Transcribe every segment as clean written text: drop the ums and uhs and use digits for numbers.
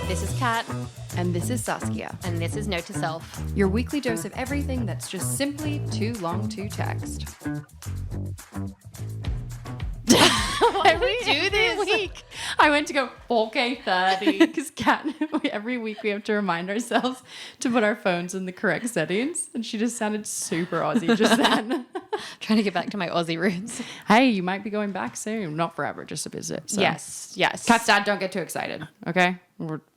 This is Kat, And this is Saskia, and this is Note to Self. your weekly dose of everything that's just simply too long to text. Why do we do this? Week. I went to go 4K30 because Kat, every week we have to remind ourselves to put our phones in the correct settings. And she just sounded super Aussie just then. Trying to get back to my Aussie roots. Hey, you might be going back soon. Not forever, just a visit. So. Yes. Kat's dad, don't get too excited, okay?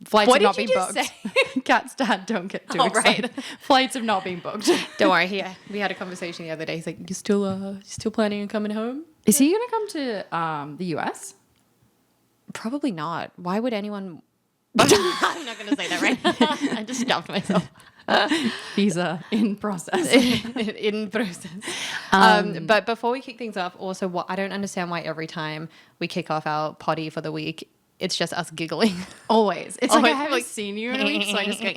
Flights What have not did been you just booked. say? Kat's dad, don't get too Oh, excited. right. Flights have not been booked. Don't worry. We had a conversation the other day. He's like, "You still planning on coming home?" Is he going to come to the US? Probably not. Why would anyone? I'm not going to say that, right? I just stopped myself. Visa in process. in process. But before we kick things off, also, I don't understand why every time we kick off our potty for the week, it's just us giggling. Always. It's like I Always, haven't like- seen you in a week, so I just go,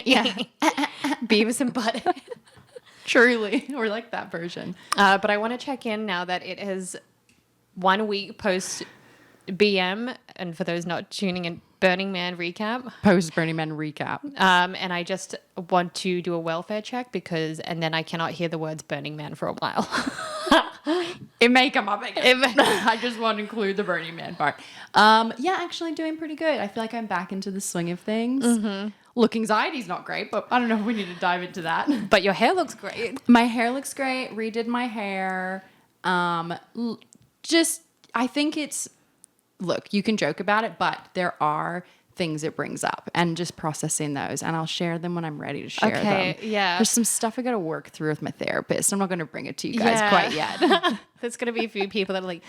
Yeah. Beavis and Butthead. truly. We're like that version. But I want to check in now that it is 1 week post BM, and for those not tuning in, Burning Man recap. Post Burning Man recap. And I just want to do a welfare check and then I cannot hear the words Burning Man for a while. It may come up again. I just want to include the Burning Man part. Yeah, actually doing pretty good. I feel like I'm back into the swing of things. Mm-hmm. Look, anxiety's not great, but I don't know if we need to dive into that. But your hair looks great. My hair looks great. Redid my hair. I think it's, look, you can joke about it, but there are things it brings up and just processing those. And I'll share them when I'm ready to share them. Okay, yeah. There's some stuff I got to work through with my therapist. I'm not going to bring it to you guys quite yet. There's going to be a few people that are like,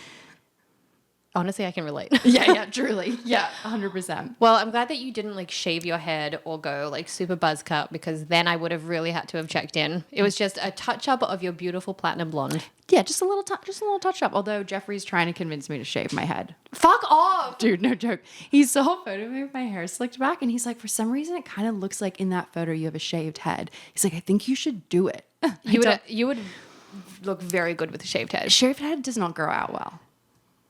honestly, I can relate. Yeah, truly. Yeah, 100%. Well, I'm glad that you didn't like shave your head or go like super buzz cut, because then I would have really had to have checked in. It was just a touch up of your beautiful platinum blonde. Yeah, just a little touch up. Although Jeffrey's trying to convince me to shave my head. Fuck off. Dude, no joke. He saw a photo of me with my hair slicked back and he's like, for some reason, it kind of looks like in that photo you have a shaved head. He's like, I think you should do it. You would look very good with a shaved head. Shaved head does not grow out well.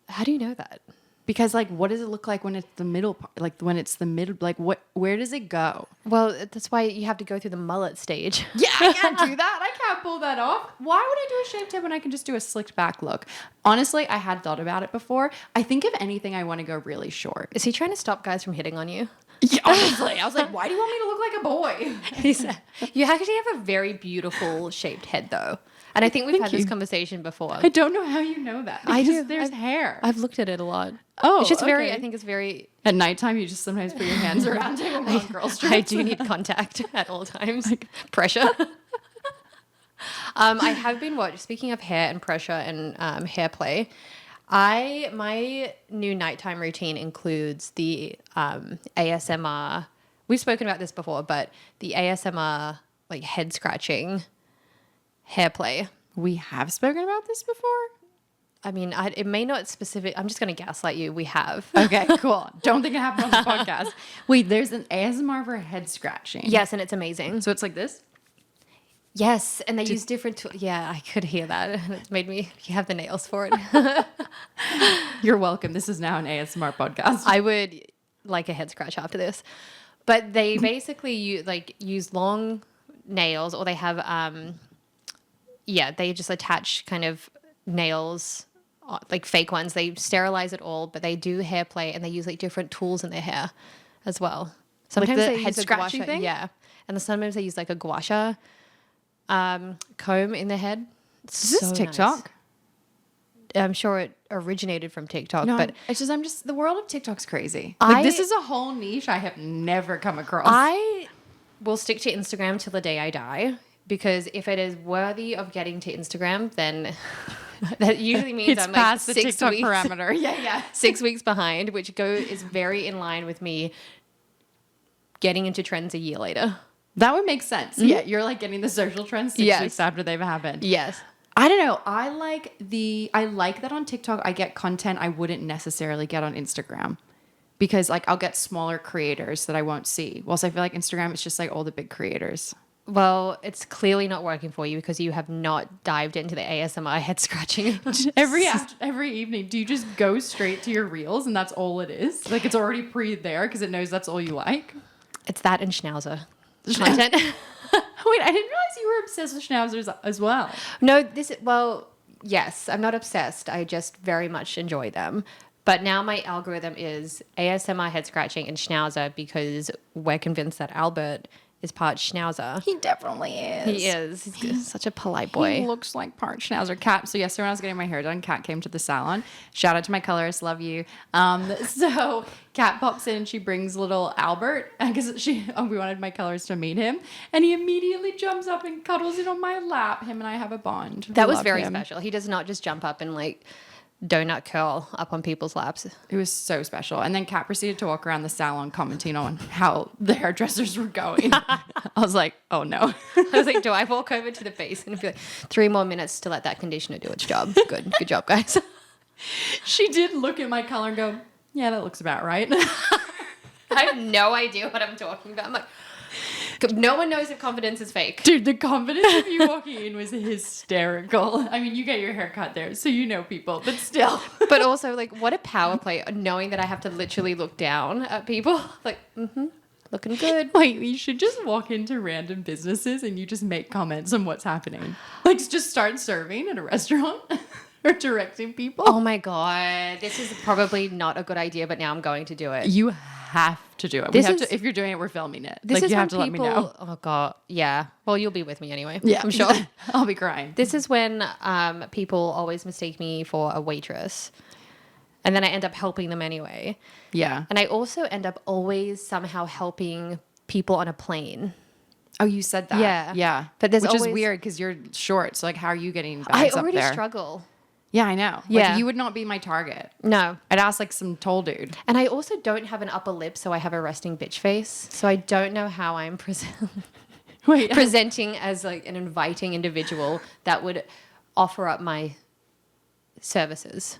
How do you know that? Because like, what does it look like when it's the middle part? Like when it's the middle, like where does it go? Well, that's why you have to go through the mullet stage. Yeah, I can't do that. I can't pull that off. Why would I do a shaved head when I can just do a slicked back look? Honestly, I had thought about it before. I think if anything, I want to go really short. Is he trying to stop guys from hitting on you? Yeah, honestly, I was like, why do you want me to look like a boy? He said, you actually have a very beautiful shaped head, though. And I think we've had this conversation before. I don't know how you know that. I Because do. There's hair. I've looked at it a lot. Oh, It's just very, okay. I think it's very, At nighttime, you just sometimes put your hands around it when we're on girls' trips. I do need contact at all times. Pressure. I have been speaking of hair and pressure and hair play, my new nighttime routine includes the ASMR. We've spoken about this before, but the ASMR like head scratching hair play. We have spoken about this before? I mean, it may not specific. I'm just going to gaslight you. We have. Okay, cool. Don't think it happened on the podcast. Wait, there's an ASMR for head scratching. Yes, and it's amazing. So it's like this? Yes, and they use different tools. Yeah, I could hear that. It made me. You have the nails for it. You're welcome. This is now an ASMR podcast. I would like a head scratch after this, but they basically use long nails, or they have they just attach kind of nails, like fake ones. They sterilize it all, but they do hair play and they use like different tools in their hair as well. Sometimes the they head use a scratchy gua sha, thing? yeah, and then sometimes they use like a gua sha comb in their head. Is this TikTok? I'm sure it originated from TikTok, No, but it's just the world of TikTok's crazy. I- This is a whole niche I have never come across. I will stick to Instagram till the day I die, because if it is worthy of getting to Instagram, then that usually means it's I'm past like the 6 TikTok weeks, parameter. Yeah. 6 weeks behind, which is very in line with me getting into trends a year later. That would make sense. Yeah, you're like getting the social trends 6 Yes. weeks after they've happened. Yes. I don't know. I like that on TikTok I get content I wouldn't necessarily get on Instagram. Because like I'll get smaller creators that I won't see. Whilst I feel like Instagram is just like all the big creators. Well, it's clearly not working for you because you have not dived into the ASMR head scratching. Every evening, do you just go straight to your reels and that's all it is? Like it's already there because it knows that's all you like? It's that and schnauzer content. Wait, I didn't realize you were obsessed with schnauzers as well. No, yes, I'm not obsessed. I just very much enjoy them. But now my algorithm is ASMR head scratching and schnauzer because we're convinced that Albert is part schnauzer. He definitely is. He is. He's such a polite boy. He looks like part schnauzer. Kat. So yesterday when I was getting my hair done, Kat came to the salon. Shout out to my colorist, love you. So Kat pops in and she brings little Albert because we wanted my colorist to meet him, and he immediately jumps up and cuddles in on my lap. Him and I have a bond. That was very special. He does not just jump up and like donut curl up on people's laps. It was so special. And then Kat proceeded to walk around the salon commenting on how the hairdressers were going. I was like, oh no. I was like, do I walk over to the base and be like, 3 more minutes to let that conditioner do its job? Good job, guys. She did look at my color and go, yeah, that looks about right. I have no idea what I'm talking about. I'm like, no one knows if confidence is fake. Dude, the confidence of you walking in was hysterical. I mean, you get your hair cut there, so you know people, but still. But also, like, what a power play, knowing that I have to literally look down at people. Like, looking good. Like, you should just walk into random businesses and you just make comments on what's happening. Like, just start serving at a restaurant or directing people. Oh my God. This is probably not a good idea, but now I'm going to do it. You have to do it. If you're doing it, we're filming it. This like, is you when have to let me know. Oh God. Yeah. Well, you'll be with me anyway. Yeah. I'm sure. I'll be crying. This is when people always mistake me for a waitress. And then I end up helping them anyway. Yeah. And I also end up always somehow helping people on a plane. Oh, you said that. Yeah. Yeah. But there's Which is always- weird because you're short. So, like, how are you getting bags I up already there? struggle. Yeah, I know. Yeah. Like, you would not be my target. No. I'd ask, like, some tall dude. And I also don't have an upper lip, so I have a resting bitch face. So I don't know how I'm presenting as, like, an inviting individual that would offer up my services.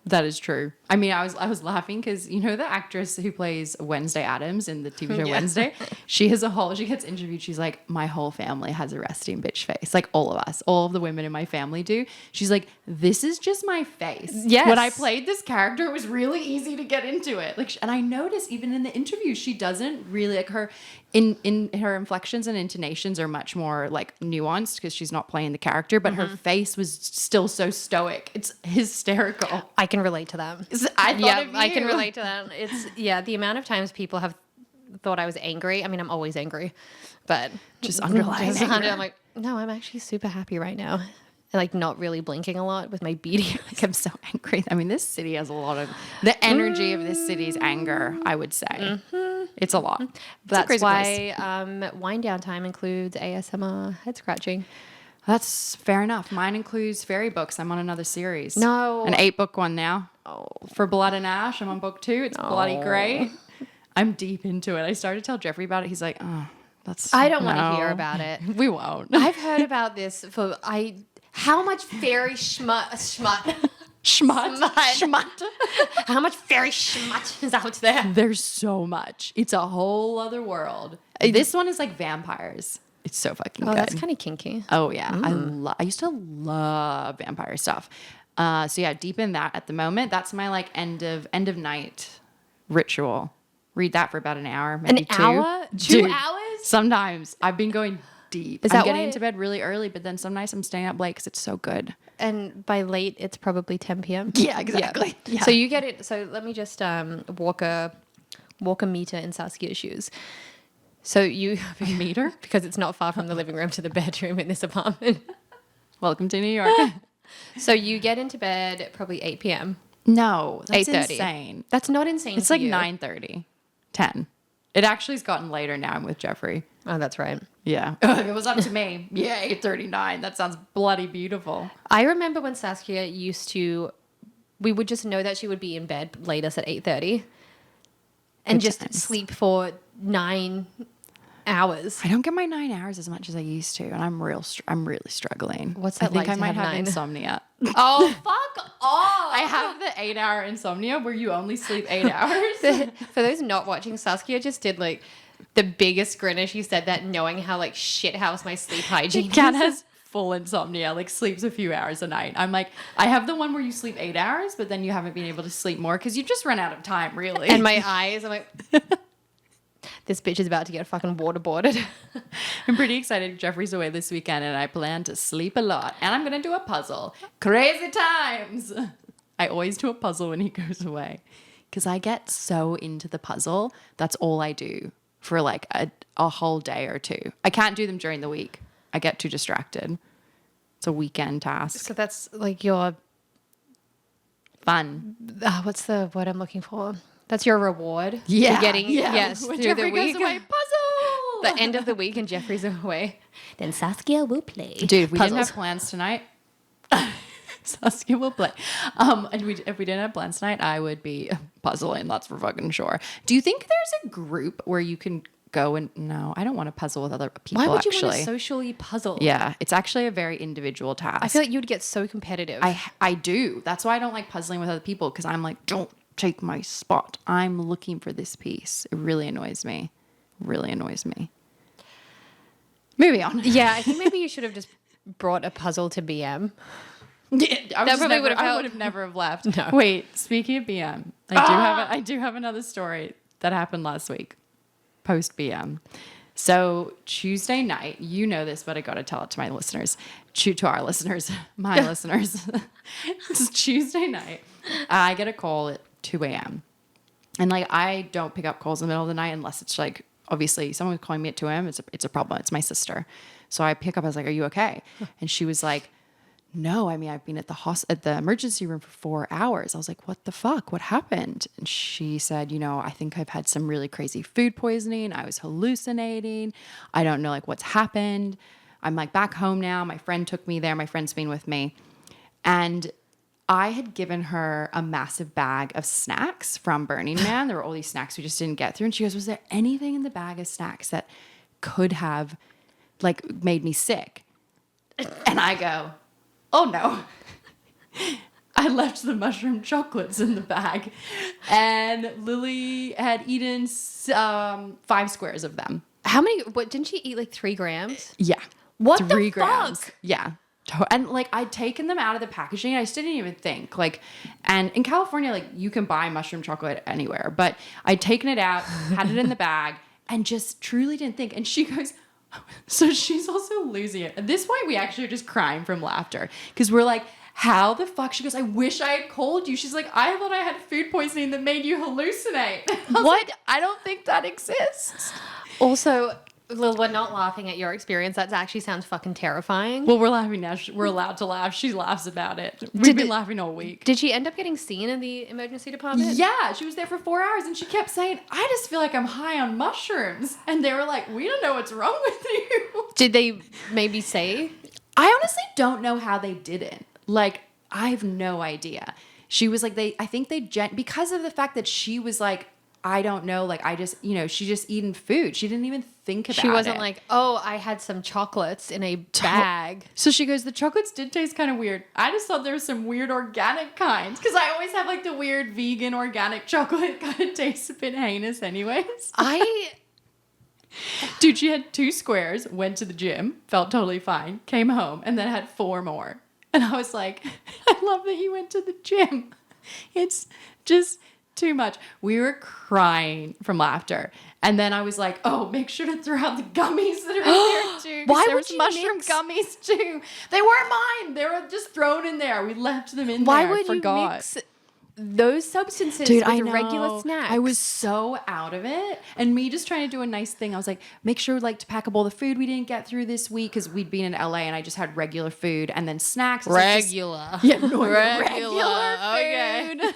That is true. I mean, I was laughing because you know the actress who plays Wednesday Addams in the TV show Wednesday? She gets interviewed. She's like, my whole family has a resting bitch face. Like all of us, all of the women in my family do. She's like, this is just my face. Yes. When I played this character, it was really easy to get into it. Like, and I noticed even in the interview, she doesn't really like her in her inflections and intonations are much more like nuanced because she's not playing the character, but her face was still so stoic. It's hysterical. I can relate to that. I can relate to that. It's the amount of times people have thought I was angry. I mean, I'm always angry, but Just underlying anger. I'm like, no, I'm actually super happy right now. And like not really blinking a lot with my beady. Like, I'm so angry. I mean, this city has a lot of the energy of this city's anger, I would say. It's a lot. That's why wind down time includes ASMR head scratching. That's fair enough. Mine includes fairy books. I'm on another series. No. An 8-book one now. Oh. For Blood and Ash, I'm on book 2. It's bloody great. I'm deep into it. I started to tell Jeffrey about it. He's like, oh, I don't want to hear about it. We won't. I've heard about this how much fairy schmut. How much fairy schmut is out there? There's so much. It's a whole other world. This one is like vampires. It's so fucking good. That's kind of kinky. Oh yeah, I used to love vampire stuff. So yeah, deep in that at the moment. That's my like end of night ritual. Read that for about an hour, maybe two. Hour? 2 hours? Sometimes I've been going deep. Is I'm that getting why- into bed really early, but then some nights I'm staying up late because it's so good. And by late, it's probably 10 p.m. Yeah, exactly. Yeah. So you get it. So let me just walk a meter in Saskia's shoes. So you meter? because it's not far from the living room to the bedroom in this apartment. Welcome to New York. So you get into bed probably 8 p.m. No, that's 8:30. insane. That's not insane. It's for like you. 9:30, 10. It actually has gotten later now. I'm with Jeffrey. Oh, that's right. Yeah. If it was up to me, yeah, 8:39. That sounds bloody beautiful. I remember when Saskia we would just know that she would be in bed latest at 8:30 and Good just times. sleep for 9 hours. I don't get my 9 hours as much as I used to, and I'm really struggling. What's I that think like I to might have have 9? insomnia. Oh, fuck off. I have the 8-hour insomnia where you only sleep 8 hours. For those not watching, Saskia just did like the biggest grin as she said that, knowing how like shithouse my sleep hygiene Cat is. has full insomnia, like sleeps a few hours a night. I'm like, I have the one where you sleep 8 hours, but then you haven't been able to sleep more because you just run out of time, really. And my eyes, I'm like, this bitch is about to get fucking waterboarded. I'm pretty excited. Jeffrey's away this weekend and I plan to sleep a lot. And I'm going to do a puzzle. Crazy times. I always do a puzzle when he goes away because I get so into the puzzle. That's all I do for like a whole day or two. I can't do them during the week. I get too distracted. It's a weekend task. So that's like your, Fun. what's the word I'm looking for? That's your reward. Yeah. For getting, yeah. yes, When through Jeffrey the week. goes away, puzzle. The end of the week and Jeffrey's away. Then Saskia will play. Dude, if we didn't puzzles. have plans tonight, Saskia will play. And if we didn't have plans tonight, I would be puzzling. That's for fucking sure. Do you think there's a group where you can go and no, I don't want to puzzle with other people. Why would you actually. want to socially puzzle? Yeah, it's actually a very individual task. I feel like you'd get so competitive. I do. That's why I don't like puzzling with other people because I'm like, don't take my spot. I'm looking for this piece. It really annoys me. Really annoys me. Moving on. Yeah, I think maybe you should have just brought a puzzle to BM. Yeah, I would have never have left. No. Wait, speaking of BM, I do have another story that happened last week, post BM. So Tuesday night, you know this, but I got to tell it to my listeners, to our listeners, my listeners. It's Tuesday night. I get a call at 2 a.m. And like, I don't pick up calls in the middle of the night unless it's like, obviously someone was calling me at 2 a.m. It's a problem. It's my sister. So I pick up, I was like, are you okay? And she was like, no, I mean, I've been at the emergency room for 4 hours. I was like, what the fuck? What happened? And she said, I think I've had some really crazy food poisoning. I was hallucinating. I don't know like what's happened. I'm like back home now. My friend took me there. My friend's been with me. And I had given her a massive bag of snacks from Burning Man. There were all these snacks we just didn't get through. And she goes, was there anything in the bag of snacks that could have like made me sick? And I go, oh no, I left the mushroom chocolates in the bag. And Lily had eaten 5 squares of them. How many? What, didn't she eat like 3 grams? Yeah. What 3 the grams. fuck? Yeah. And like I'd taken them out of the packaging. I still didn't even think like, and in California, like you can buy mushroom chocolate anywhere, but I'd taken it out, had it in the bag and just truly didn't think. And she goes, so she's also losing it. At this point, we actually are just crying from laughter because we're like, how the fuck? She goes, I wish I had called you. She's like, I thought I had food poisoning that made you hallucinate. What? Like, I don't think that exists. Also, Lil, we're not laughing at your experience. That actually sounds fucking terrifying. Well, we're laughing now. We're allowed to laugh. She laughs about it. We've been laughing all week. Did she end up getting seen in the emergency department? Yeah, she was there for 4 hours and she kept saying, I just feel like I'm high on mushrooms. And they were like, we don't know what's wrong with you. Did they maybe say? I honestly don't know how they did it. Like, I have no idea. She was like, because of the fact that she was like, I don't know, like I just, she just eating food. She didn't even think about it. She wasn't like, oh, I had some chocolates in a bag. So she goes, the chocolates did taste kind of weird. I just thought there was some weird organic kinds. Because I always have like the weird vegan organic chocolate kind of tastes a bit heinous anyways. Dude, she had 2 squares, went to the gym, felt totally fine, came home, and then had 4 more. And I was like, I love that you went to the gym. It's just too much. We were crying from laughter. And then I was like, oh, make sure to throw out the gummies that are in there too. Why there would was you mushroom gummies too? They weren't mine. They were just thrown in there. We left them in Why there. would I forgot. you mix those substances Dude, with I know. regular snacks? I was so out of it. And me just trying to do a nice thing. I was like, make sure like to pack up all the food we didn't get through this week because we'd been in LA and I just had regular food and then snacks. regular. Yeah, no, Regular. regular food.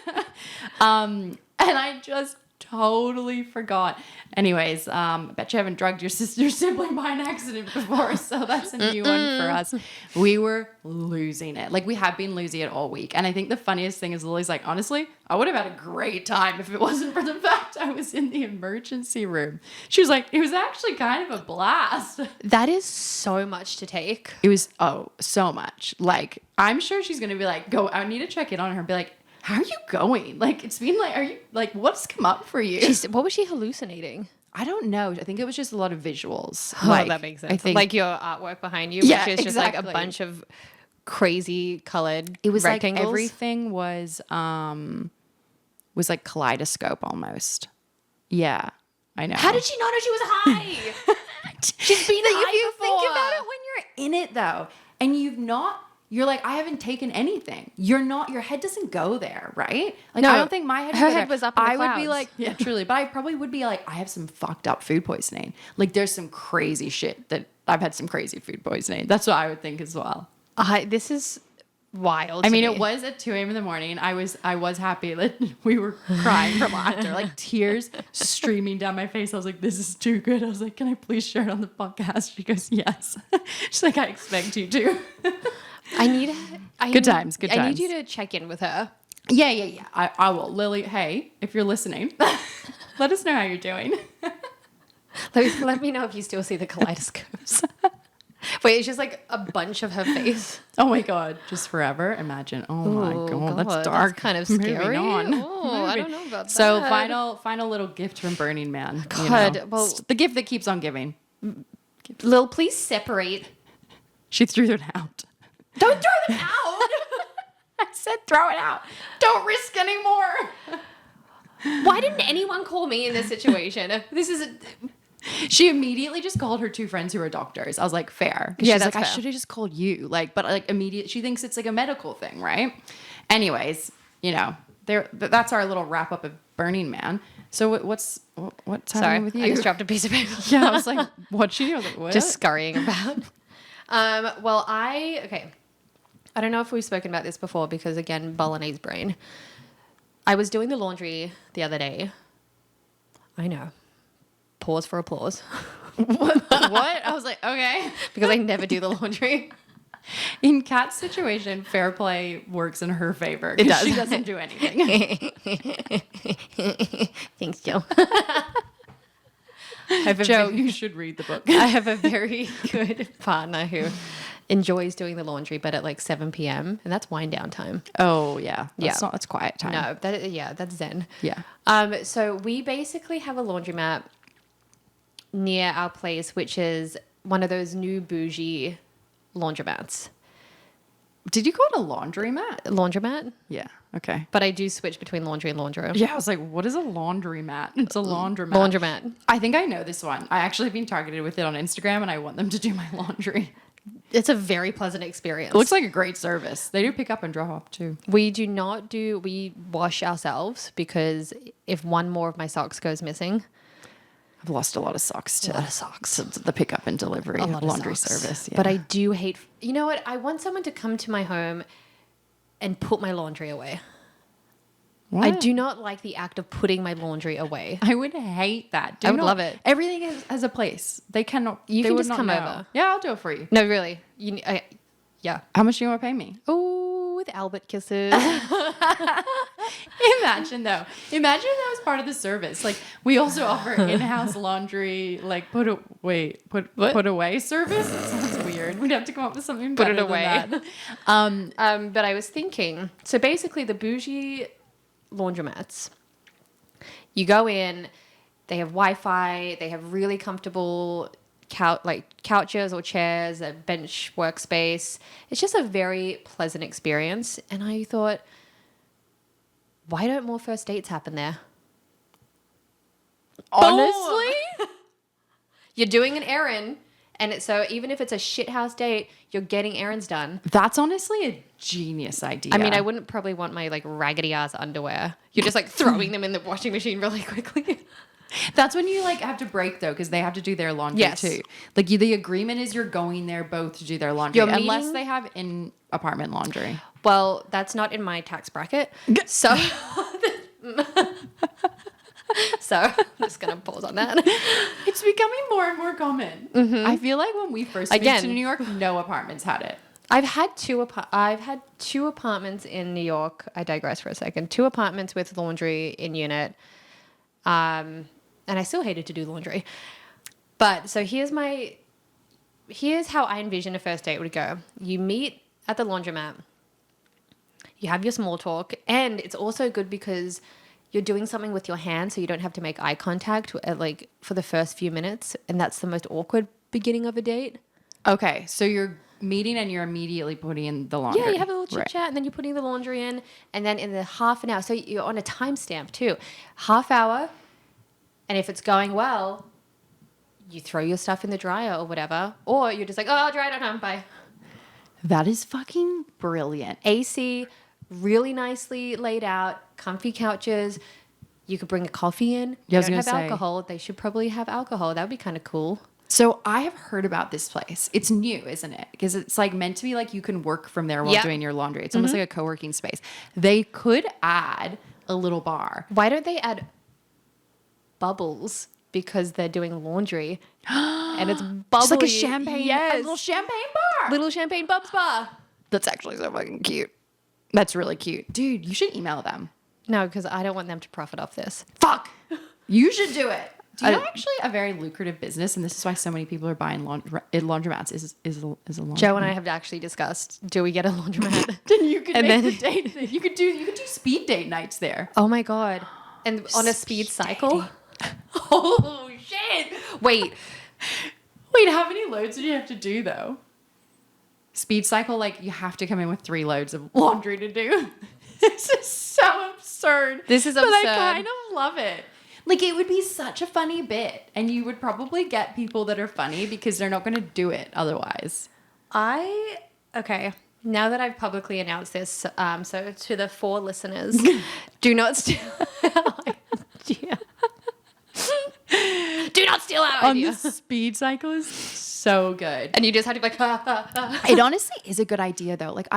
And I just totally forgot. Anyways, I bet you haven't drugged your sibling by an accident before, so that's a new one for us. We were losing it. Like, we have been losing it all week. And I think the funniest thing is Lily's like, honestly, I would have had a great time if it wasn't for the fact I was in the emergency room. She was like, it was actually kind of a blast. That is so much to take. It was, so much. Like, I'm sure she's going to be like, I need to check in on her and be like, how are you going? Like, it's been like, are you, like, what's come up for you? What was she hallucinating? I don't know. I think it was just a lot of visuals. Oh, that makes sense. I think Like your artwork behind you, Yeah, which is just like a exactly. bunch of crazy colored it was rectangles. like everything was like kaleidoscope almost. Yeah, I know. How did she not know she was high? She's been Like, high if you before. think about it when you're in it though, and you're like, I haven't taken anything. Your head doesn't go there, right? Like, No, I don't think my head. her would go head there. was up in the I would be clouds. like, yeah, truly, but I probably would be like, I have some fucked up food poisoning. Like, there's some crazy shit that I've had some crazy food poisoning. That's what I would think as well. This is wild. I to mean, me. it was at 2 a.m. in the morning. I was happy that we were crying from laughter, like tears streaming down my face. I was like, this is too good. I was like, can I please share it on the podcast? She goes, yes. She's like, I expect you to. Good times. I need you to check in with her. Yeah. I will. Lily, hey, if you're listening, let us know how you're doing. Let me know if you still see the kaleidoscopes. Wait, it's just like a bunch of her face. Oh my God, just forever. Imagine. Oh my God, that's dark. That's kind of Moving scary. on. Oh, I don't know about that. So final little gift from Burning Man. God, well- the gift that keeps on giving. Lil, please separate. She threw it out. Don't throw them out. I said throw it out. Don't risk anymore. Why didn't anyone call me in this situation? She immediately just called her 2 friends who are doctors. I was like, fair. Yeah, She's that's like, I fair. should have just called you. Like, but like immediate. She thinks it's like a medical thing, right? Anyways, that's our little wrap up of Burning Man. So what's Sorry, happening with you? I just dropped a piece of paper. Yeah, I was like, what'd she do? I was like, what? Just scurrying about. Well, I don't know if we've spoken about this before because, again, bolognese brain. I was doing the laundry the other day. I know. Pause for applause. what? I was like, okay. Because I never do the launndry. In Kat's situation, fair play works in her favor. It does. She doesn't do anything. Thanks, Joe. Joe, you should read the book. I have a very good partner who enjoys doing the laundry, but at like 7 p.m. and that's wind down time. Oh yeah, Yeah. That's quiet time. No, that's zen. Yeah. So we basically have a laundromat near our place, which is one of those new bougie laundromats. Did you call it a laundromat? Laundromat? Yeah. Okay. But I do switch between laundry and laundry. Yeah, I was like, what is a laundromat? It's a laundromat. Laundromat. I think I know this one. I actually have been targeted with it on Instagram and I want them to do my laundry. It's a very pleasant experience. It looks like a great service. They do pick up and drop off too. We wash ourselves because if one more of my socks goes missing, I've lost a lot of socks to the pickup and delivery a lot of laundry socks. service. Yeah. But I do hate, you know what? I want someone to come to my home and put my laundry away. What? I do not like the act of putting my laundry away. I would hate that. I would love it. Everything has a place. They cannot. You they can would just not come know. over. Yeah, I'll do it for you. No, really. Yeah. How much do you want to pay me? Oh, with Albert kisses. Imagine though. Imagine if that was part of the service. Like we also offer in-house laundry, like put away service. That sounds weird. We'd have to come up with something Put better it than away. that. But I was thinking, so basically the bougie laundromats, you go in, they have Wi-Fi, they have really comfortable couches or chairs, a bench workspace. It's just a very pleasant experience. And I thought, why don't more first dates happen there? Honestly, You're doing an errand, and so even if it's a shithouse date, you're getting errands done. that's honestly a genius idea. I mean, I wouldn't probably want my like raggedy ass underwear. You're just like throwing them in the washing machine really quickly. That's when you like have to break though, because they have to do their laundry Yes. too. Like the agreement is you're going there both to do their laundry, You're unless meeting- they have in apartment laundry. Well, that's not in my tax bracket. So so I'm just gonna pause on that. It's becoming more and more common. I feel like when we first moved Again. to New York, no apartments had it. I've had two apartments in New York. I digress for a second. 2 apartments with laundry in unit. And I still hated to do laundry. But so here's how I envision a first date would go. You meet at the laundromat. You have your small talk, and it's also good because you're doing something with your hand so you don't have to make eye contact like for the first few minutes, and that's the most awkward beginning of a date. Okay, so you're meeting and you're immediately putting in the laundry. Yeah, you have a little chit Right. chat, and then you're putting the laundry in, and then in the half an hour, so you're on a timestamp too, half hour, and if it's going well, you throw your stuff in the dryer or whatever, or you're just like, oh, I'll dry it at home, bye. That is fucking brilliant. AC, really nicely laid out, comfy couches. You could bring a coffee in. Yeah, I was They don't have gonna say. alcohol. They should probably have alcohol. That would be kind of cool. So I have heard about this place. It's new, isn't it? Because it's like meant to be like you can work from there while Yep. doing your laundry. It's almost like a co-working space. They could add a little bar. Why don't they add bubbles because they're doing laundry and it's bubbly? Just like a champagne, yes. a little champagne bar. Little champagne bubs bar. That's actually so fucking cute. That's really cute. Dude, you should email them. No, because I don't want them to profit off this. Fuck. You should do it. Do you know I- actually a very lucrative business, and this is why so many people are buying laundromats is a laundromat. Joe and I have actually discussed, do we get a laundromat? Then you could And make then- the date thing. You could do speed date nights there. Oh my God. And on a speed cycle? Oh, shit. Wait. Wait, how many loads do you have to do though? Speed cycle, like you have to come in with 3 loads of laundry to do. This is so absurd. This is But absurd. I kind of love it. Like it would be such a funny bit, and you would probably get people that are funny because they're not going to do it otherwise. Okay. Now that I've publicly announced this, so to the 4 listeners, do not steal our idea. Do not steal our idea. The speed cycle is so good. And you just have to be like, ha, ha, ha. It honestly is a good idea though. Like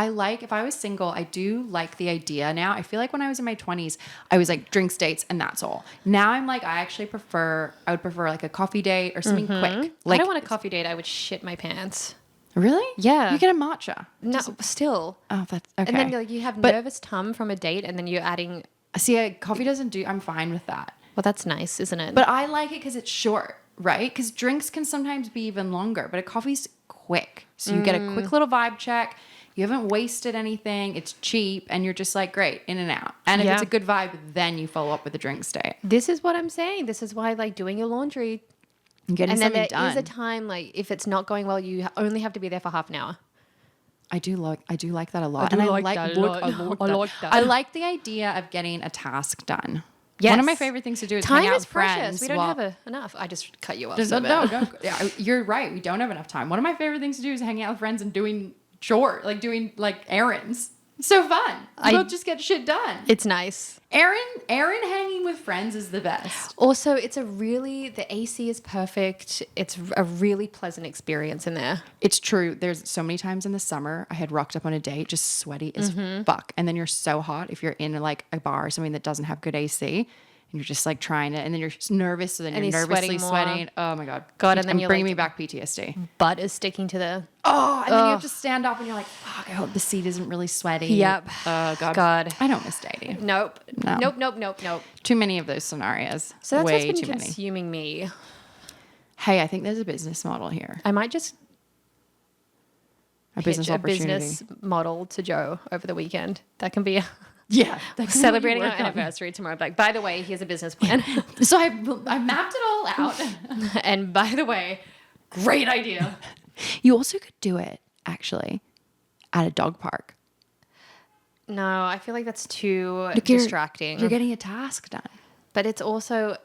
if I was single, I do like the idea now. I feel like when I was in my 20s, I was like drinks dates and that's all. Now I'm like, I would prefer like a coffee date or something quick. Like I don't want a coffee date. I would shit my pants. Really? Yeah. You get a matcha. No, still. Oh, that's okay. And then like you have But- nervous tum from a date, and then you're adding. See, coffee doesn't do, I'm fine with that. Well, that's nice, isn't it? But I like it because it's short, right? Because drinks can sometimes be even longer, but a coffee's quick. So you get a quick little vibe check. You haven't wasted anything. It's cheap. And you're just like, great, in and out. And if Yeah. it's a good vibe, then you follow up with a drinks date. this is what I'm saying. This is why like doing your laundry. And getting And then something there is done. a time like if it's not going well, you only have to be there for half an hour. I do like that a lot. do and like that a lot. I like that. I like the idea of getting a task done. Yes. One of my favorite things to do is Time hang out is with precious. friends. We don't while- have enough. I just cut you off. Just- So no, bad. yeah, you're right. We don't have enough time. One of my favorite things to do is hanging out with friends and doing doing errands. It's so fun. We both just get shit done. It's nice. Errand hanging with friends is the best. Also, the AC is perfect. It's a really pleasant experience in there. It's true. There's so many times in the summer I had rocked up on a date just sweaty as fuck. And then you're so hot if you're in like a bar or something that doesn't have good AC. And you're just like trying to, and then you're nervous. So then And you're he's nervously sweating more. sweating. Oh my God. God, and then you're bringing like- me back PTSD. Butt is sticking to the. Oh, and then you have to stand up and you're like, fuck, I hope the seat isn't really sweaty. Yep. Oh, God. God. I don't miss dating. Nope. No. Nope. Too many of those scenarios. So that's way what's too been many. consuming me. Hey, I think there's a business model here. I might just A business pitch a opportunity. business model to Joe over the weekend. That can be Yeah. celebrating our anniversary tomorrow. Like, by the way, here's a business plan. So I mapped it all out. And by the way, great idea. You also could do it, actually, at a dog park. No, I feel like that's too Like, you're- distracting. You're getting a task done. But it's also,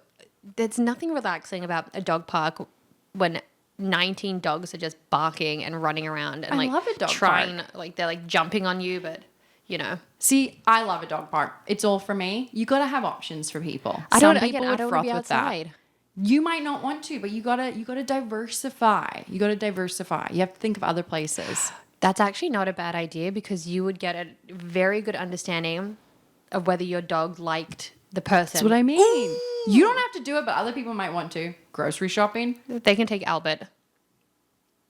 there's nothing relaxing about a dog park when 19 dogs are just barking and running around and I like love a dog trying, park. like they're like jumping on you, but you know. See, I love a dog park. It's all for me. You got to have options for people. I Some don't people would want to froth be with that. outside. You might not want to, but you gotta diversify. You gotta diversify. You have to think of other places. That's actually not a bad idea because you would get a very good understanding of whether your dog liked the person. That's what I mean. You don't have to do it, but other people might want to. Grocery shopping, They can take Albert.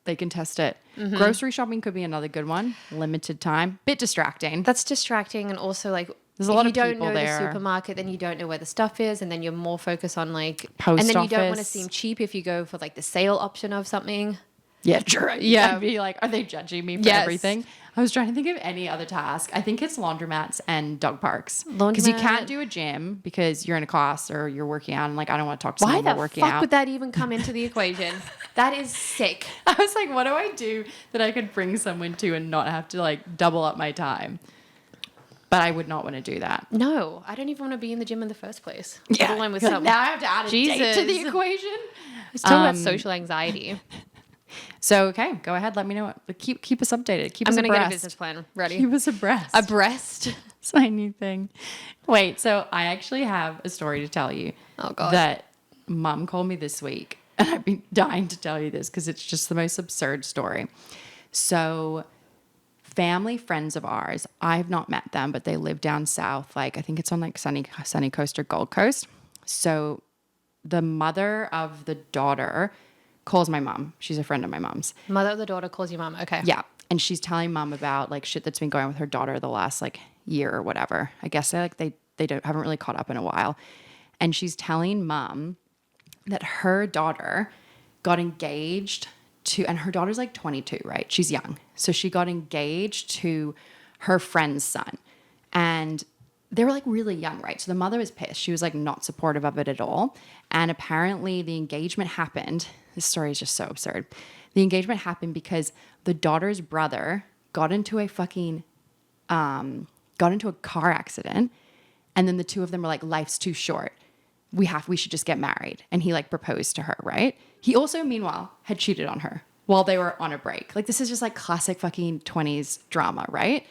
they can test it. Grocery shopping could be another good one. Limited time, bit distracting. That's distracting, and also like There's a if lot you of don't people know there. the supermarket, then you don't know where the stuff is, and then you're more focused on like Post and then you don't want to office. seem cheap if you go for like the sale option of something. Yeah, true. Yeah. I'd be like, are they judging me for Yes. everything? I was trying to think of any other task. I think it's laundromats and dog parks. Because you can't do a gym because you're in a class or you're working out and like, I don't want to talk to someone while working out. Why the fuck would that even come into the equation? That is sick. I was like, what do I do that I could bring someone to and not have to like double up my time? But I would not want to do that. No, I don't even want to be in the gym in the first place. Yeah. Let alone with someone. Now I have to add a date to the equation. Let's talk about social anxiety. So, okay, go ahead. Let me know. Keep us updated. I'm going to get a business plan ready. Keep us abreast. Abreast? It's my new thing. Wait, so I actually have a story to tell you. Oh, God. That Mum called me this week. And I've been dying to tell you this because it's just the most absurd story. So family friends of ours, I've not met them, but they live down south. Like, I think it's on like sunny coast or Gold Coast. So the mother of the daughter calls my mom. She's a friend of my mom's. Mother of the daughter calls your mom. Okay. Yeah. And she's telling mom about like shit that's been going on with her daughter the last like year or whatever. I guess they haven't really caught up in a while. And she's telling mom that her daughter got engaged to, and her daughter's like 22, right? She's young. So she got engaged to her friend's son. And they were like really young, right? So the mother was pissed. She was like not supportive of it at all. And apparently the engagement happened. This story is just so absurd. The engagement happened because the daughter's brother got into a car accident. And then the two of them were like, life's too short. We should just get married. And he like proposed to her, right? He also, meanwhile, had cheated on her while they were on a break. Like, this is just like classic fucking 20s drama, right?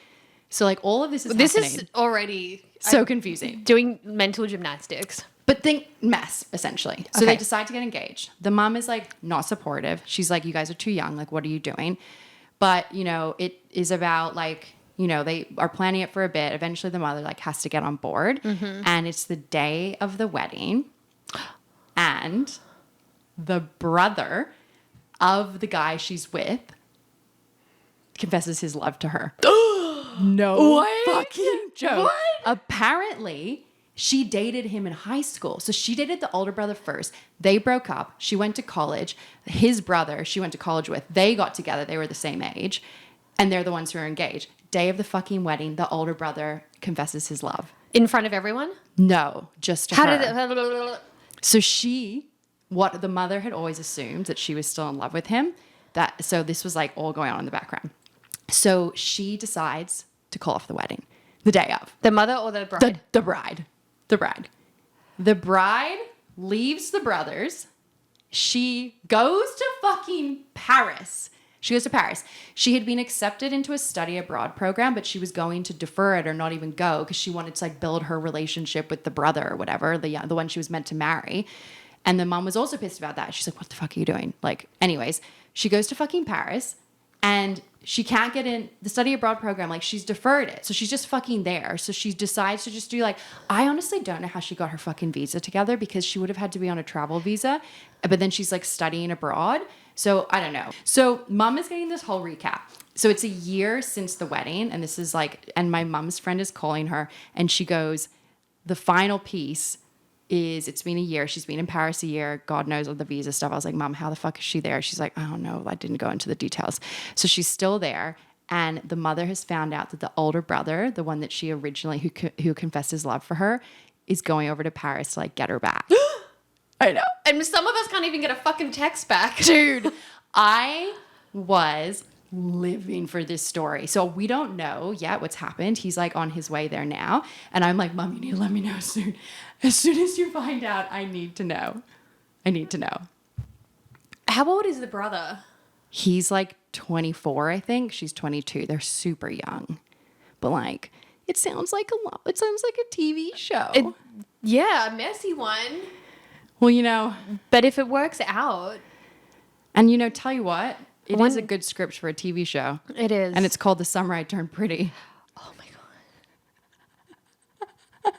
So like all of this is happening. This is already so confusing. Doing mental gymnastics. But think mess, essentially. So they decide to get engaged. The mom is like not supportive. She's like, you guys are too young. Like, what are you doing? But, you know, it is about like, you know, they are planning it for a bit. Eventually the mother like has to get on board. Mm-hmm. And it's the day of the wedding. And the brother of the guy she's with confesses his love to her. No fucking joke. What? Apparently, she dated him in high school. So she dated the older brother first. They broke up. She went to college. His brother, she went to college with. They got together. They were the same age. And they're the ones who are engaged. Day of the fucking wedding, the older brother confesses his love. In front of everyone? No, just to her. How did it... So what the mother had always assumed that she was still in love with him. So this was like all going on in the background. So she decides to call off the wedding the day of. The mother or the bride? The bride. The bride. The bride leaves the brothers. She goes to fucking Paris. She goes to Paris. She had been accepted into a study abroad program, but she was going to defer it or not even go because she wanted to like build her relationship with the brother or whatever, the one she was meant to marry. And the mom was also pissed about that. She's like, what the fuck are you doing? Like, anyways, she goes to fucking Paris and she can't get in the study abroad program. Like, she's deferred it. So she's just fucking there. So she decides to just do like, I honestly don't know how she got her fucking visa together because she would have had to be on a travel visa. But then she's like studying abroad. So I don't know. So mom is getting this whole recap. So it's a year since the wedding. And this is like, and my mom's friend is calling her and she goes, the final piece is it's been a year. She's been in Paris a year. God knows all the visa stuff. I was like, Mom, how the fuck is she there? She's like, I don't know. I didn't go into the details. So she's still there. And the mother has found out that the older brother, the one that she originally, who confessed his love for her, is going over to Paris to like get her back. I know. And some of us can't even get a fucking text back. Dude, I was living for this story. So we don't know yet what's happened. He's like on his way there now. And I'm like, Mom, you need to let me know soon. As soon as you find out, I need to know. I need to know. How old is the brother? He's like 24, I think. She's 22. They're super young. But like, it sounds like a lot. It sounds like a TV show. Yeah, a messy one. Well, you know. But if it works out. And you know, tell you what. It is a good script for a TV show. It is. And it's called The Summer I Turned Pretty. Oh my God.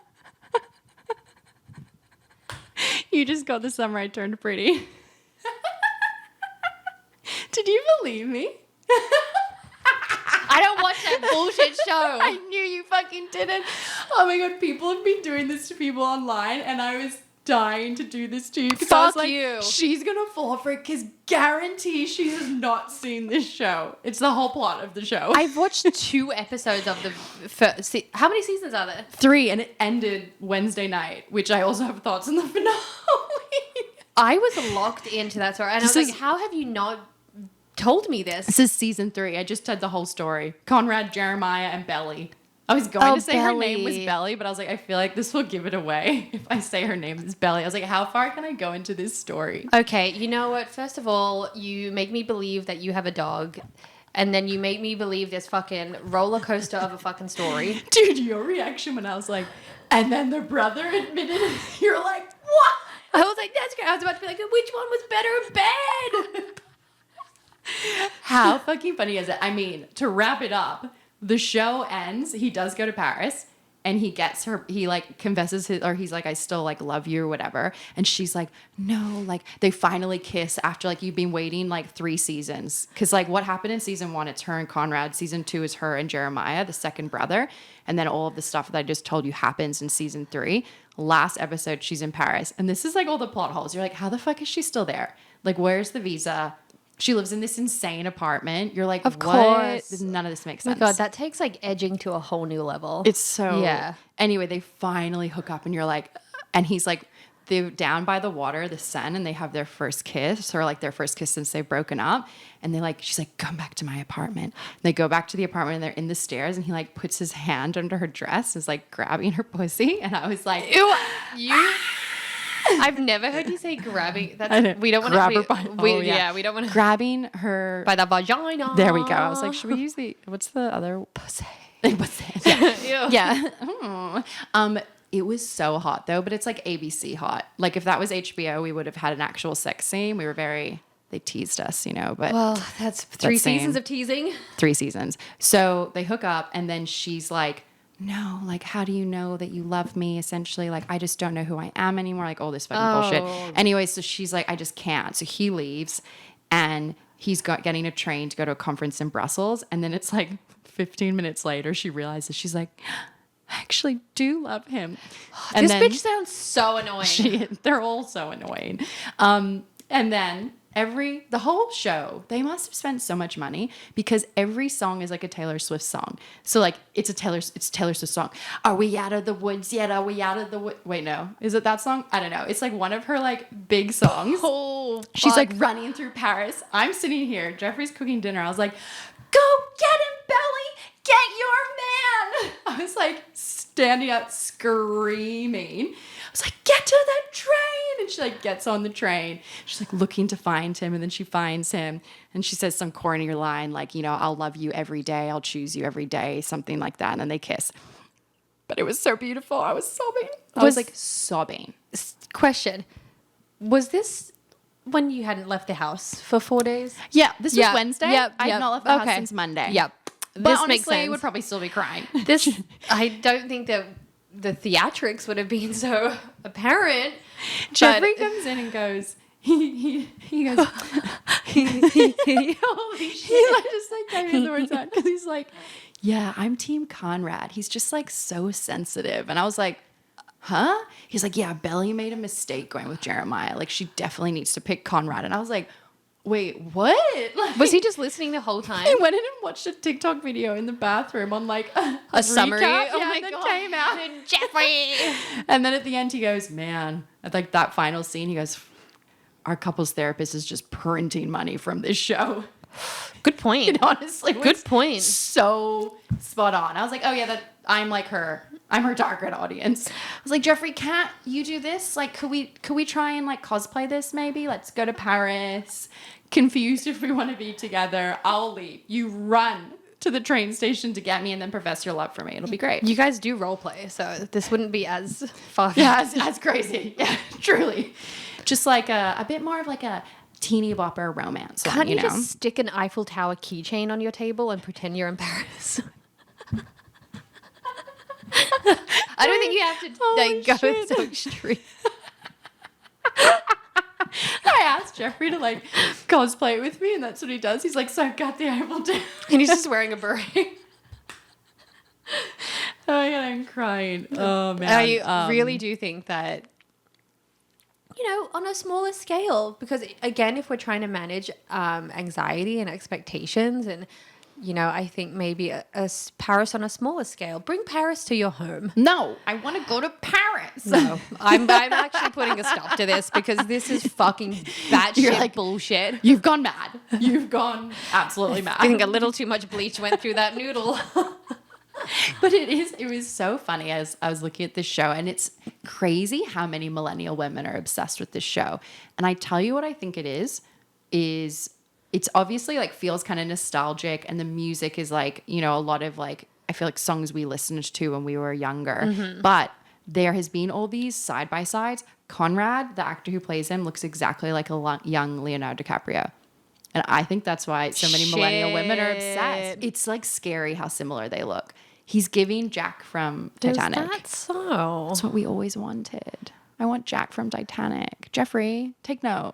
You just got The Summer I Turned Pretty. Did you believe me? I don't watch that bullshit show. I knew you fucking didn't. Oh my God, people have been doing this to people online and I was dying to do this to you. Because I was Fuck like, you. she's going to fall for it because guarantee she has not seen this show. It's the whole plot of the show. I've watched 2 episodes of the first. How many seasons are there? 3, and it ended Wednesday night, which I also have thoughts on the finale. I was locked into that story, and I was like, how have you not told me this? This is season 3. I just told the whole story. Conrad, Jeremiah, and Belly. I was going to say her name was Belly, but I was like, I feel like this will give it away if I say her name is Belly. I was like, how far can I go into this story? Okay, you know what? First of all, you make me believe that you have a dog, and then you make me believe this fucking roller coaster of a fucking story. Dude, your reaction when I was like, and then the brother admitted, you're like, what? I was like, that's great. I was about to be like, which one was better in bed? How fucking funny is it? I mean, to wrap it up, the show ends. He does go to Paris and he gets her, he like confesses his, or he's like, I still like love you or whatever. And she's like, no, like they finally kiss after like you've been waiting like 3 seasons. Cause like what happened in season 1, it's her and Conrad. Season 2 is her and Jeremiah, the second brother. And then all of the stuff that I just told you happens in season 3. Last episode, she's in Paris. And this is like all the plot holes. You're like, how the fuck is she still there? Like, where's the visa? She lives in this insane apartment. You're like, Of what? course. None of this makes Oh my sense. God, that takes like edging to a whole new level. It's so... Yeah. Anyway, they finally hook up and you're like... And he's like, they're down by the water, the Seine, and they have their first kiss, or like their first kiss since they've broken up. And they like, she's like, come back to my apartment. And they go back to the apartment and they're in the stairs and he like puts his hand under her dress, is like grabbing her pussy. And I was like... Ew, you... I've never heard you say grabbing. That's, we don't want to. We don't want to. Grabbing her by the vagina. There we go. I was like, should we use the what's the other pussy? Pussy. Yeah. Yeah. It was so hot though, but it's like ABC hot. Like if that was HBO, we would have had an actual sex scene. We were they teased us, you know. But well, that's 3 seasons of teasing. 3 seasons. So they hook up, and then she's like, no, like, how do you know that you love me? Essentially, like, I just don't know who I am anymore. Like, all this fucking bullshit. Anyway, so she's like, I just can't. So he leaves and he's getting a train to go to a conference in Brussels. And then it's like 15 minutes later, she realizes, she's like, I actually do love him. And this bitch sounds so annoying. They're all so annoying. And then the whole show, they must have spent so much money because every song is like a Taylor Swift song. So like it's Taylor Swift song. Are we out of the woods yet? Are we out of the woods? Wait, no. Is it that song? I don't know. It's like one of her like big songs. Oh, she's like running through Paris. I'm sitting here. Jeffrey's cooking dinner. I was like, go get him, Belly. Get your man. I was like standing up screaming. I was like, get to the train. And she like gets on the train. She's like looking to find him. And then she finds him. And she says some corny line like, you know, I'll love you every day. I'll choose you every day. Something like that. And then they kiss. But it was so beautiful. I was sobbing. I was like sobbing. Question. Was this when you hadn't left the house for 4 days? Yeah. This was Wednesday. Yep. I had not left the house since Monday. Yep. But this honestly, makes sense. I would probably still be crying. I don't think that the theatrics would have been so apparent. Jeffrey comes in and goes, he goes, holy shit. He like, just like gave me the words out because he's like, yeah, I'm Team Conrad. He's just like so sensitive. And I was like, huh? He's like, yeah, Belly made a mistake going with Jeremiah. Like she definitely needs to pick Conrad. And I was like, wait, what? Like, was he just listening the whole time? He went in and watched a TikTok video in the bathroom on like a summary. Oh my God. Came out. Jeffrey. And then at the end he goes, man, at like that final scene, he goes, our couples therapist is just printing money from this show. Good point. It honestly was good point. So spot on. I was like, oh yeah, I'm like her. I'm her target audience. I was like, Jeffrey, can't you do this? Like, could we try and like cosplay this maybe? Let's go to Paris. Confused if we want to be together. I'll leave. You run to the train station to get me and then profess your love for me. It'll be great. You guys do role play, so this wouldn't be as far. Yeah, as crazy. Yeah, truly. Just like a bit more of like a teeny bopper romance. Can't you just stick an Eiffel Tower keychain on your table and pretend you're in Paris? I don't think you have to go so extreme. I asked Jeffrey to like cosplay it with me, and that's what he does. He's like, so I've got the Eiffel Tower. And he's just wearing a beret. Oh my God, I'm crying. Oh man. I really do think that on a smaller scale, because again, if we're trying to manage anxiety and expectations, and I think maybe Paris on a smaller scale. Bring Paris to your home. No, I want to go to Paris. No, I'm actually putting a stop to this, because this is fucking batshit bullshit. You've gone mad. You've gone absolutely mad. I think a little too much bleach went through that noodle. But it was so funny as I was looking at this show, and it's crazy how many millennial women are obsessed with this show. And I tell you what I think it is it's obviously like feels kind of nostalgic, and the music is like, a lot of like, I feel like songs we listened to when we were younger. Mm-hmm. But there has been all these side by sides. Conrad, the actor who plays him, looks exactly like a young Leonardo DiCaprio. And I think that's why so many millennial women are obsessed. It's like scary how similar they look. He's giving Jack from Titanic. Is that so? That's what we always wanted. I want Jack from Titanic. Jeffrey, take note.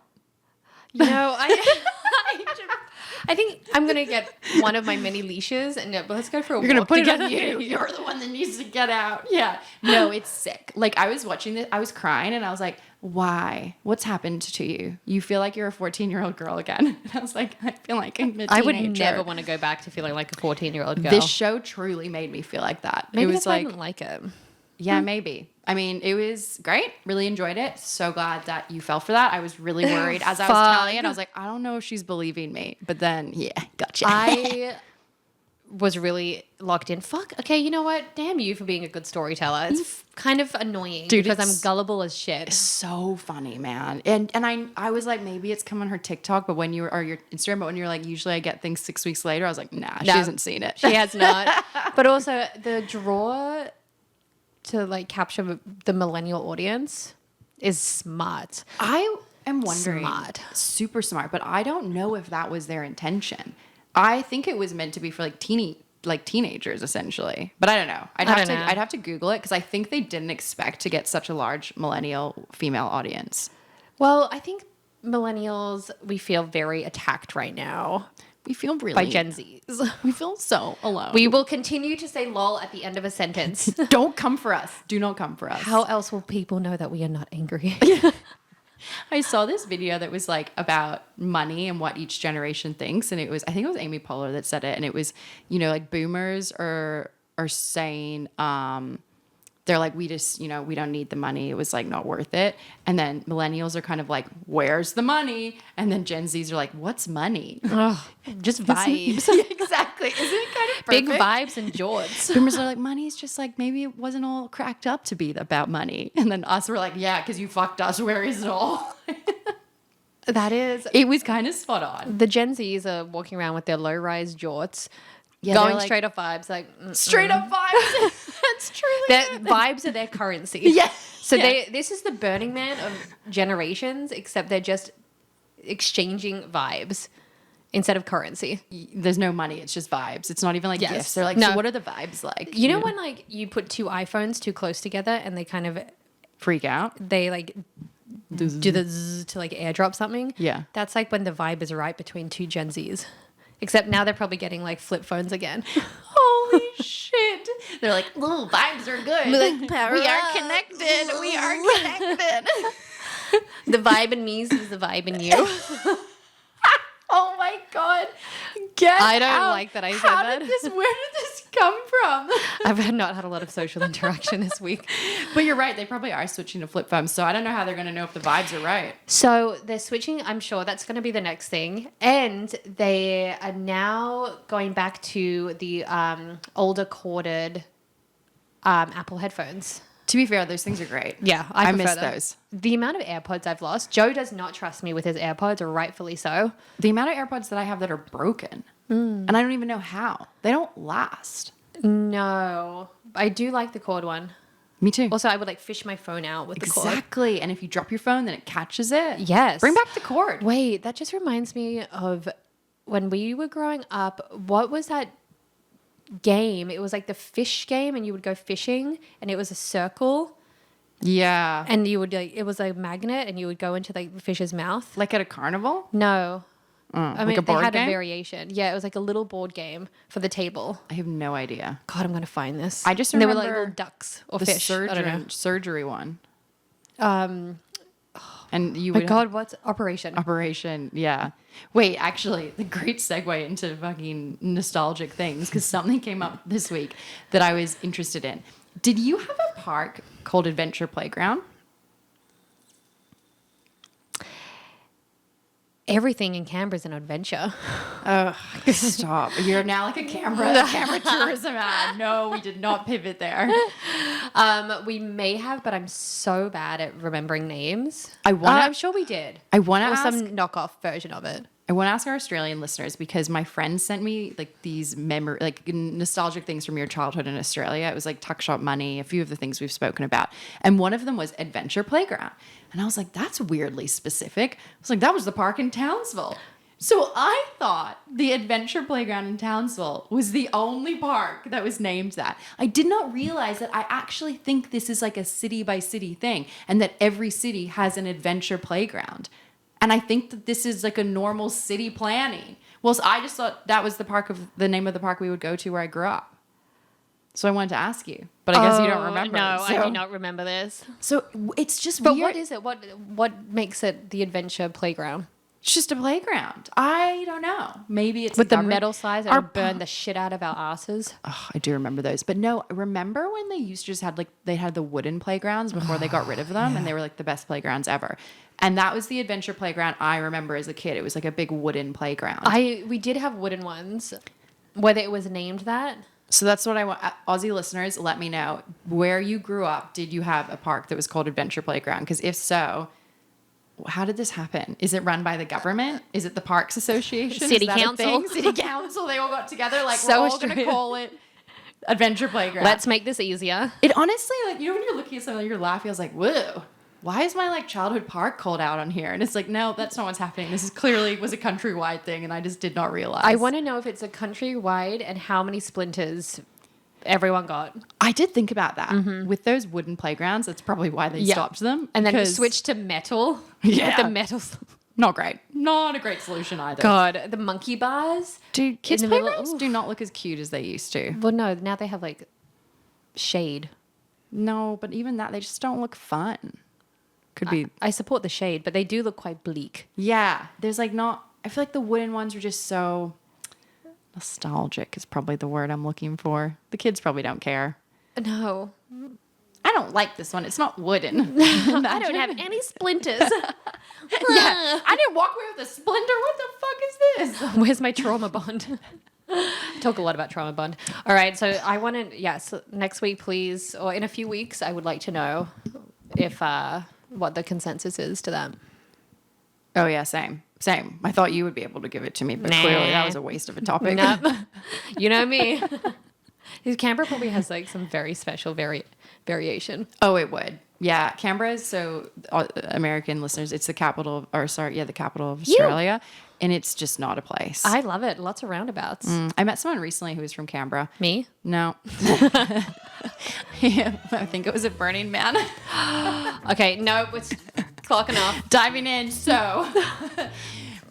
I think I'm going to get one of my mini leashes and let's go for a walk. You're going to put together. it on you. You're the one that needs to get out. Yeah. No, it's sick. Like, I was watching this, I was crying, and I was like, why? What's happened to you? You feel like you're a 14-year-old girl again. And I was like, I feel like I'm a teenager. I would never want to go back to feeling like a 14-year-old girl. This show truly made me feel like that. Maybe it was that's why I didn't like it. Yeah, maybe. I mean, it was great. Really enjoyed it. So glad that you fell for that. I was really worried as I was telling it. I was like, I don't know if she's believing me. But then, yeah, gotcha. I was really locked in. Fuck. Okay, you know what? Damn you for being a good storyteller. It's kind of annoying, dude, because I'm gullible as shit. So funny, man. And I was like, maybe it's come on her TikTok, but when or your Instagram, but when you're like, usually I get things 6 weeks later, I was like, nah, she hasn't seen it. She has not. But also the draw to like capture the millennial audience is smart. I am wondering, super smart, but I don't know if that was their intention. I think it was meant to be for like teenagers essentially, but I don't know. I'd have to Google it, because I think they didn't expect to get such a large millennial female audience. Well, I think millennials, we feel very attacked right now. We feel really... by Gen Zs. We feel so alone. We will continue to say lol at the end of a sentence. Don't come for us. Do not come for us. How else will people know that we are not angry? I saw this video that was like about money and what each generation thinks. And I think it was Amy Poehler that said it. And it was, like boomers are saying, they're like, we just, we don't need the money. It was like not worth it. And then millennials are kind of like, where's the money? And then Gen Zs are like, what's money? Oh, just vibes. Yeah, exactly. Isn't it kind of perfect? Big vibes and jorts. Boomers are like, money's just like, maybe it wasn't all cracked up to be about money. And then us were like, yeah, because you fucked us. Where is it all? It was kind of spot on. The Gen Zs are walking around with their low-rise jorts. Yeah, going like, straight up vibes, like straight up vibes. That's truly their vibes are their currency. Yeah. So this is the Burning Man of generations, except they're just exchanging vibes instead of currency. There's no money; it's just vibes. It's not even like gifts. They're like, so what are the vibes like? You know when like you put two iPhones too close together and they kind of freak out? They like do the zzz to like airdrop something. Yeah, that's like when the vibe is right between two Gen Zs. Except now they're probably getting like flip phones again. Holy shit. They're like, oh, vibes are good. Like, we are connected. We are connected. The vibe in me is the vibe in you. Oh my God. I don't like that I said that. Where did this come from? I've not had a lot of social interaction this week. But you're right. They probably are switching to flip phones. So I don't know how they're going to know if the vibes are right. So they're switching. I'm sure that's going to be the next thing. And they are now going back to the older corded Apple headphones. To be fair, those things are great. Yeah, I miss those. The amount of AirPods I've lost. Joe does not trust me with his AirPods, or rightfully so. The amount of AirPods that I have that are broken. And I don't even know how. They don't last. No. I do like the cord one. Me too. Also, I would like fish my phone out with the cord. Exactly. And if you drop your phone, then it catches it. Yes. Bring back the cord. Wait, that just reminds me of when we were growing up. What was that game? It was like the fish game, and you would go fishing, and it was a circle. Yeah. And you would like, it was a magnet, and you would go into like the fish's mouth. Like at a carnival? No. I mean, like a board they had game? a variation. Yeah, it was like a little board game for the table. I have no idea. God, I'm gonna find this. I just and remember they were like little ducks or the fish. I don't know. surgery one. And And you My would God, what's Operation? Operation, yeah. Wait, actually, the great segue into fucking nostalgic things, because something came up this week that I was interested in. Did you have a park called Adventure Playground? Everything in Canberra's an adventure. Oh, stop. You're now like a camera tourism ad. No, we did not pivot there. We may have, but I'm so bad at remembering names. I'm sure we did. I want to Or ask some knockoff version of it. I want to ask our Australian listeners, because my friend sent me like these nostalgic things from your childhood in Australia. It was like Tuck Shop Money, a few of the things we've spoken about. And one of them was Adventure Playground. And I was like, that's weirdly specific. I was like, that was the park in Townsville. So I thought the Adventure Playground in Townsville was the only park that was named that. I did not realize that I actually think this is like a city by city thing, and that every city has an adventure playground. And I think that this is like a normal city planning. Well, so I just thought that was the name of the park we would go to where I grew up. So I wanted to ask you, but I guess you don't remember. No, so. I do not remember this. So it's just But weird. what is it? What makes it the adventure playground? It's just a playground. I don't know. Maybe it's With the government- metal sides that would burn the shit out of our asses. Oh, I do remember those. But no, remember when they used to just they had the wooden playgrounds before they got rid of them, and they were like the best playgrounds ever. And that was the adventure playground I remember as a kid. It was like a big wooden playground. We did have wooden ones. Whether it was named that. So that's what I want. Aussie listeners, let me know. Where you grew up, did you have a park that was called Adventure Playground? Because if so, how did this happen? Is it run by the government? Is it the Parks Association? City Is that a Council. thing? City Council. They all got together like, So we're all going to Australian. call it Adventure Playground. Let's make this easier. It honestly, like, you know, when you're looking at something, you're laughing. I was like, whoa, why is my like childhood park called out on here? And it's like, no, that's not what's happening. This is clearly was a countrywide thing, and I just did not realize. I want to know if it's a countrywide and how many splinters everyone got. I did think about that. With those wooden playgrounds, that's probably why they stopped them. And then because- switched to metal. Yeah. With the metal. Not great. Not a great solution either. God, the monkey bars. Dude, kids' in the middle- playgrounds ooh. do not look as cute as they used to. Well, no, now they have like shade. No, but even that, they just don't look fun. Could be. I support the shade, but they do look quite bleak. Yeah. There's like not. I feel like the wooden ones are just so nostalgic, is probably the word I'm looking for. The kids probably don't care. No. I don't like this one. It's not wooden. I don't have any splinters. Yeah. I didn't walk away with a splinter. What the fuck is this? Where's my trauma bond? Talk a lot about trauma bond. All right, so I want to, yes, next week, please, or in a few weeks, I would like to know if what the consensus is to that. Oh, yeah, same. I thought you would be able to give it to me, but Nah. clearly that was a waste of a topic. Nope. You know me. Canberra probably has like some very special variation. Oh, it would. Yeah, Canberra is, so American listeners, it's the capital of Australia, and it's just not a place. I love it. Lots of roundabouts. I met someone recently who was from Canberra. Me? No. Yeah, I think it was a Burning Man. Okay, no, it's clocking off. Diving in, so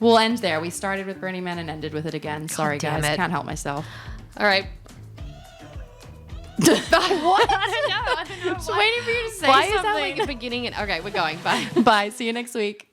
we'll end there. We started with Burning Man and ended with it again. Sorry, damn guys. it. Can't help myself. All right. What? I don't know. Just waiting for you to say Why something. is that like a beginning? Okay, we're going. Bye. Bye. See you next week.